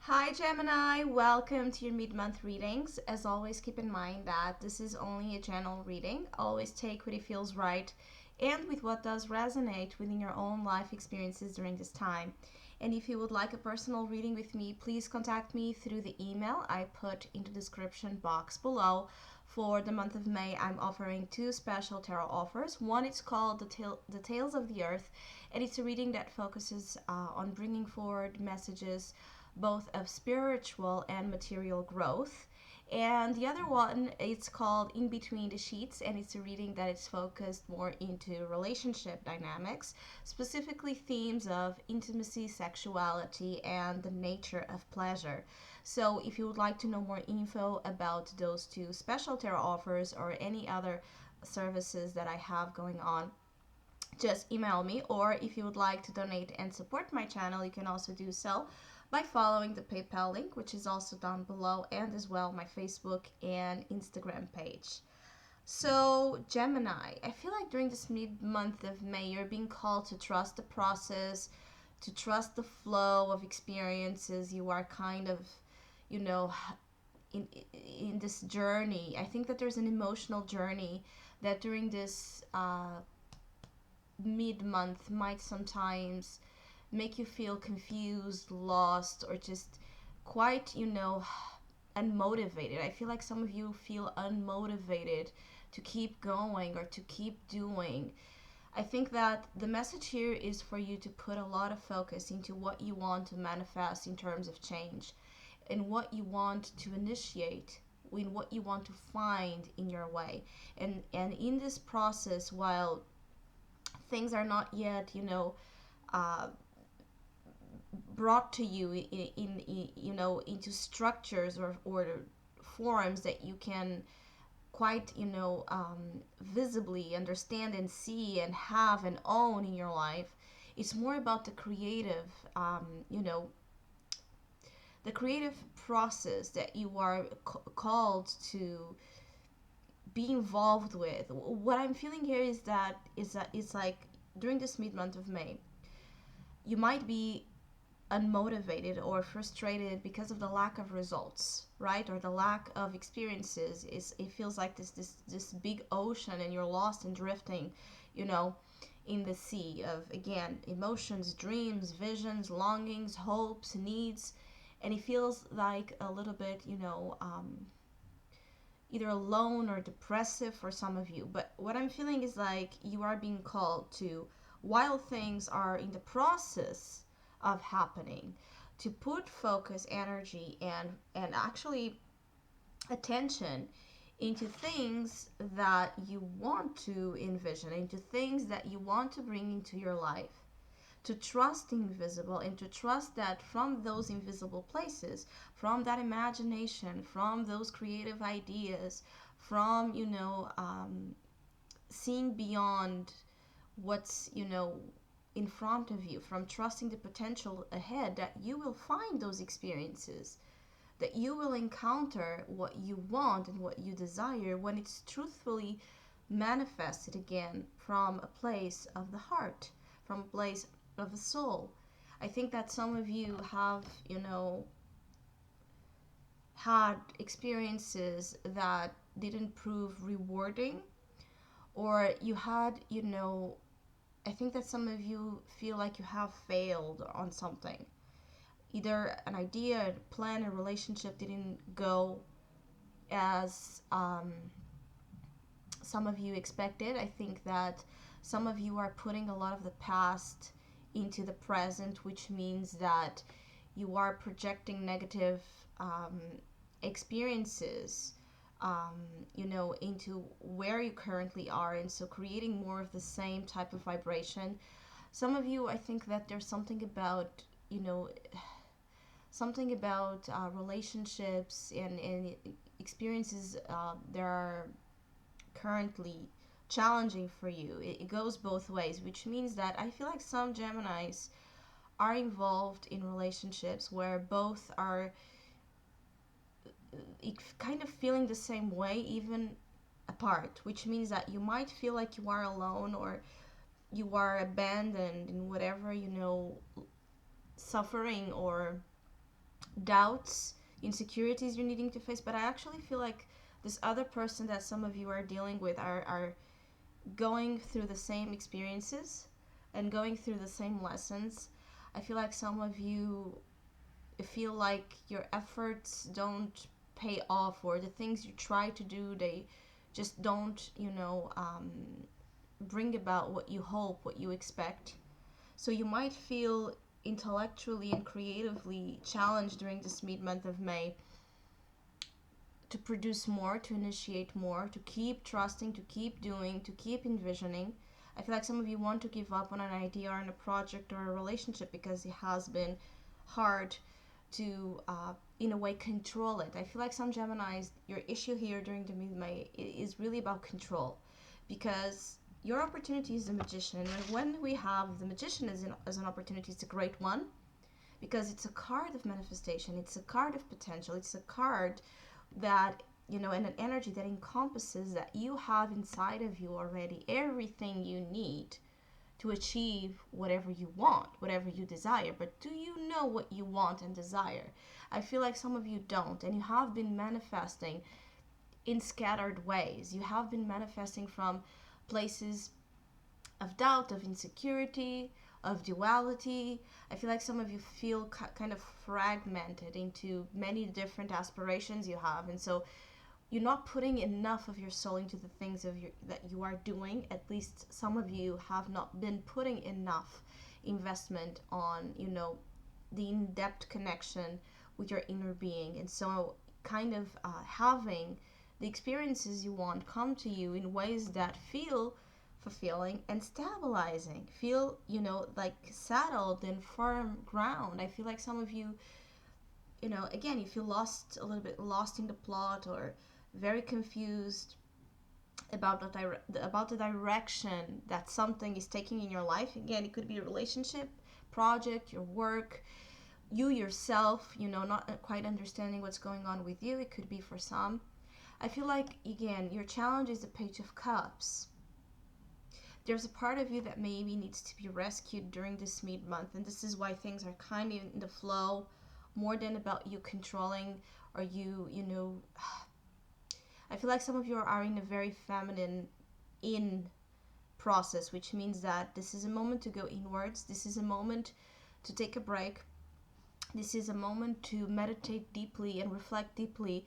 Hi Gemini, welcome to your mid-month readings. As always, keep in mind that this is only a general reading. Always take what it feels right and with what does resonate within your own life experiences during this time. And if you would like a personal reading with me, please contact me through the email I put in the description box below. For the month of May, I'm offering two special tarot offers. One is called the Tales of the Earth, and it's a reading that focuses on bringing forward messages both of spiritual and material growth. And the other one, it's called In Between the Sheets, and it's a reading that is focused more into relationship dynamics, specifically themes of intimacy, sexuality, and the nature of pleasure. So if you would like to know more info about those two special tarot offers or any other services that I have going on, just email me. Or if you would like to donate and support my channel, you can also do so by following the PayPal link, which is also down below, and as well my Facebook and Instagram page. So, Gemini, I feel like during this mid-month of May, you're being called to trust the process, to trust the flow of experiences. You are kind of, you know, in this journey. I think that there's an emotional journey that during this mid-month might sometimes make you feel confused, lost, or just quite, unmotivated. I feel like some of you feel unmotivated to keep going or to keep doing. I think that the message here is for you to put a lot of focus into what you want to manifest in terms of change and what you want to initiate, in what you want to find in your way. And in this process, while things are not yet, uh, brought to you into structures or forms that you can quite visibly understand and see and have and own in your life. It's more about the creative process that you are called to be involved with. What I'm feeling here is that it's like during this mid month of May, you might be unmotivated or frustrated because of the lack of results, right? Or the lack of experiences. It feels like this big ocean, and you're lost and drifting, you know, in the sea of, again, emotions, dreams, visions, longings, hopes, needs. And it feels like a little bit, either alone or depressive for some of you. But what I'm feeling is like you are being called to, while things are in the process of happening, to put focus, energy, and actually attention into things that you want to envision, into things that you want to bring into your life, to trust the invisible, and to trust that from those invisible places, from that imagination, from those creative ideas, from seeing beyond what's in front of you, from trusting the potential ahead, that you will find those experiences, that you will encounter what you want and what you desire when it's truthfully manifested, again, from a place of the heart, from a place of the soul. I think that some of you have, had experiences that didn't prove rewarding, or you had, I think that some of you feel like you have failed on something. Either an idea, a plan, a relationship didn't go as some of you expected. I think that some of you are putting a lot of the past into the present, which means that you are projecting negative um, experiences, into where you currently are, and so creating more of the same type of vibration. Some of you, I think that there's something about relationships and experiences that are currently challenging for you. It goes both ways, which means that I feel like some Geminis are involved in relationships where both are kind of feeling the same way, even apart, which means that you might feel like you are alone, or you are abandoned in whatever, suffering or doubts, insecurities you're needing to face. But I actually feel like this other person that some of you are dealing with are going through the same experiences and going through the same lessons. I feel like some of you feel like your efforts don't pay off, or the things you try to do, they just don't, bring about what you hope, what you expect. So you might feel intellectually and creatively challenged during this mid month of May to produce more, to initiate more, to keep trusting, to keep doing, to keep envisioning. I feel like some of you want to give up on an idea or on a project or a relationship because it has been hard to, in a way, control it. I feel like some Geminis, your issue here during the mid May is really about control, because your opportunity is the magician. And when we have the magician as an opportunity, it's a great one because it's a card of manifestation, it's a card of potential, it's a card that, and an energy that encompasses that you have inside of you already everything you need to achieve whatever you want, whatever you desire. But do you know what you want and desire? I feel like some of you don't, and you have been manifesting in scattered ways. You have been manifesting from places of doubt, of insecurity, of duality. I feel like some of you feel kind of fragmented into many different aspirations you have, and so you're not putting enough of your soul into the things that you are doing. At least some of you have not been putting enough investment on, the in-depth connection with your inner being, and so kind of having the experiences you want come to you in ways that feel fulfilling and stabilizing, feel, like settled and firm ground. I feel like some of you, again, you feel lost, a little bit lost in the plot, or very confused about about the direction that something is taking in your life. Again, it could be a relationship, project, your work, you yourself, not quite understanding what's going on with you. It could be for some. I feel like, again, your challenge is the Page of Cups. There's a part of you that maybe needs to be rescued during this mid month, and this is why things are kind of in the flow more than about you controlling, or I feel like some of you are in a very feminine in process, which means that this is a moment to go inwards. This is a moment to take a break. This is a moment to meditate deeply and reflect deeply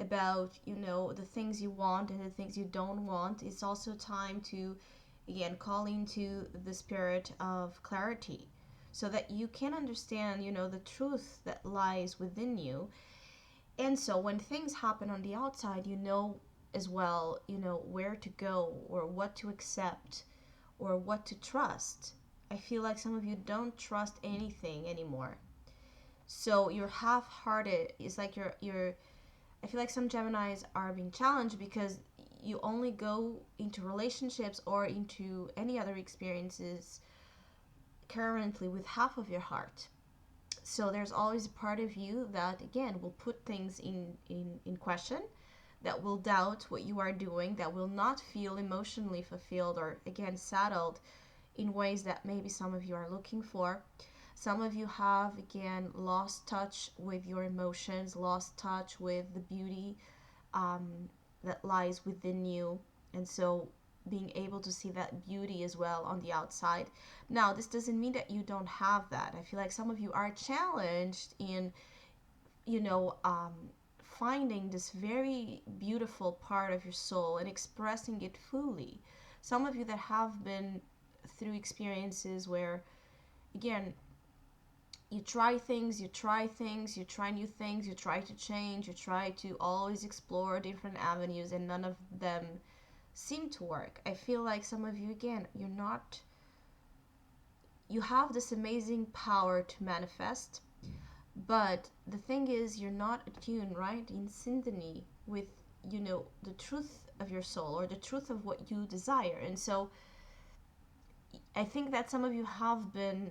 about, the things you want and the things you don't want. It's also time to, again, call into the spirit of clarity so that you can understand, the truth that lies within you. And so when things happen on the outside, as well, where to go or what to accept or what to trust. I feel like some of you don't trust anything anymore. So you're half-hearted. It's like you're I feel like some Geminis are being challenged because you only go into relationships or into any other experiences currently with half of your heart. So there's always a part of you that, again, will put things in question, that will doubt what you are doing, that will not feel emotionally fulfilled or, again, settled in ways that maybe some of you are looking for. Some of you have, again, lost touch with your emotions, lost touch with the beauty that lies within you. And so being able to see that beauty as well on the outside. Now, this doesn't mean that you don't have that. I feel like some of you are challenged in, you know, um, finding this very beautiful part of your soul and expressing it fully. Some of you that have been through experiences where, again, you try things, you try things, you try new things, you try to change, you try to always explore different avenues, and none of them seem to work. I feel like some of you, again, you have this amazing power to manifest, but the thing is, you're not attuned, right, in synchrony with, the truth of your soul or the truth of what you desire. And so I think that some of you have been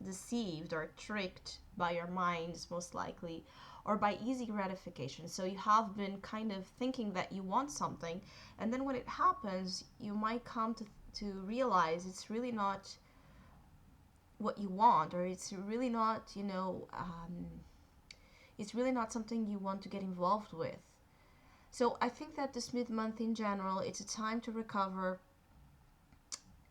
deceived or tricked by your minds, most likely, or by easy gratification. So you have been kind of thinking that you want something, and then when it happens, you might come to realize it's really not what you want, or it's really not, it's really not something you want to get involved with. So I think that this mid-month in general, it's a time to recover.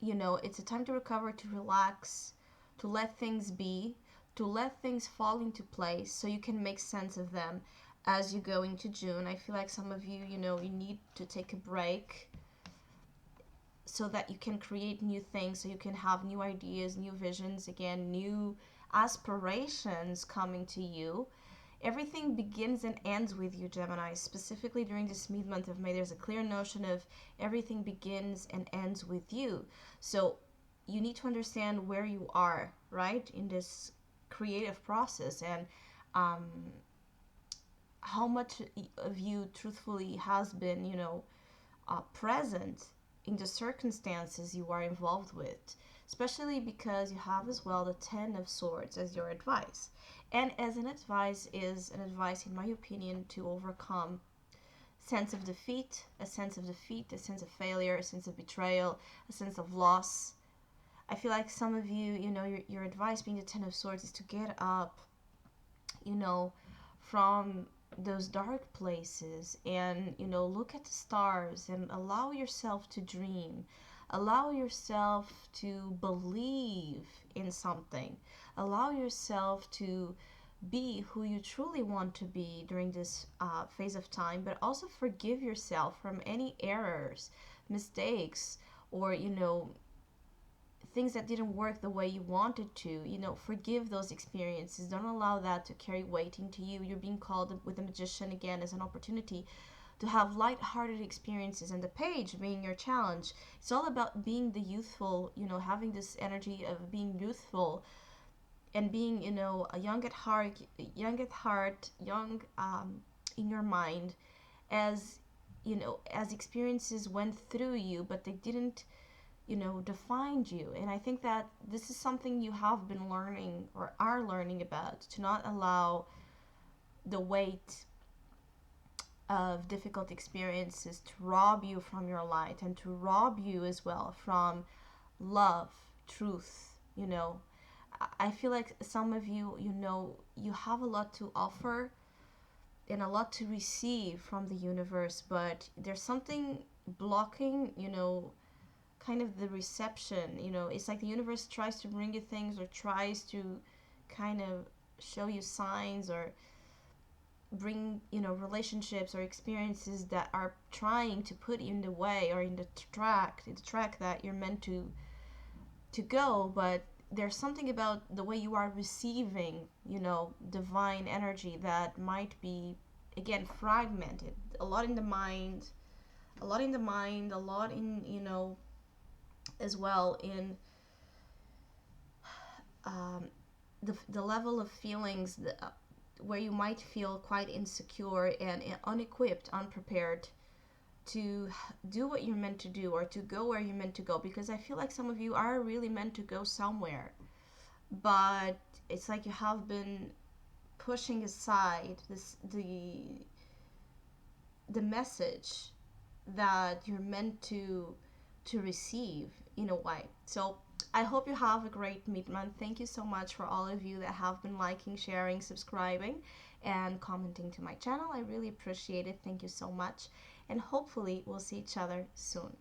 It's a time to recover, to relax, to let things be, to let things fall into place so you can make sense of them as you go into June. I feel like some of you, you need to take a break so that you can create new things, so you can have new ideas, new visions, again, new aspirations coming to you. Everything begins and ends with you, Gemini. Specifically during this mid-month of May, there's a clear notion of everything begins and ends with you. So you need to understand where you are, right, in this creative process, and um, how much of you truthfully has been, present in the circumstances you are involved with, especially because you have as well the Ten of Swords as your advice. And as an advice is an advice, in my opinion, to overcome sense of defeat, a sense of defeat, a sense of failure, a sense of betrayal, a sense of loss. I feel like some of you, your advice being the Ten of Swords is to get up, from those dark places and, look at the stars and allow yourself to dream. Allow yourself to believe in something. Allow yourself to be who you truly want to be during this phase of time, but also forgive yourself from any errors, mistakes, or, things that didn't work the way you wanted to. Forgive those experiences. Don't allow that to carry weight into you. You're being called with the Magician again as an opportunity to have light-hearted experiences, and the Page being your challenge. It's all about being the youthful, having this energy of being youthful and being, a young at heart, young in your mind, as as experiences went through you, but they didn't, defined you. And I think that this is something you have been learning or are learning about, to not allow the weight of difficult experiences to rob you from your light, and to rob you as well from love, truth. I feel like some of you, you have a lot to offer and a lot to receive from the universe, but there's something blocking, kind of the reception. It's like the universe tries to bring you things, or tries to kind of show you signs, or bring, relationships or experiences that are trying to put you in the way, or in the track that you're meant to go. But there's something about the way you are receiving, divine energy, that might be, again, fragmented. A lot in the mind, a lot in the mind, a lot in, as well in um, the level of feelings that, where you might feel quite insecure and unequipped, unprepared to do what you're meant to do, or to go where you're meant to go. Because I feel like some of you are really meant to go somewhere, but it's like you have been pushing aside the message that you're meant to receive, in a way. So I hope you have a great mid-month. Thank you so much for all of you that have been liking, sharing, subscribing, and commenting to my channel. I really appreciate it. Thank you so much. And hopefully we'll see each other soon.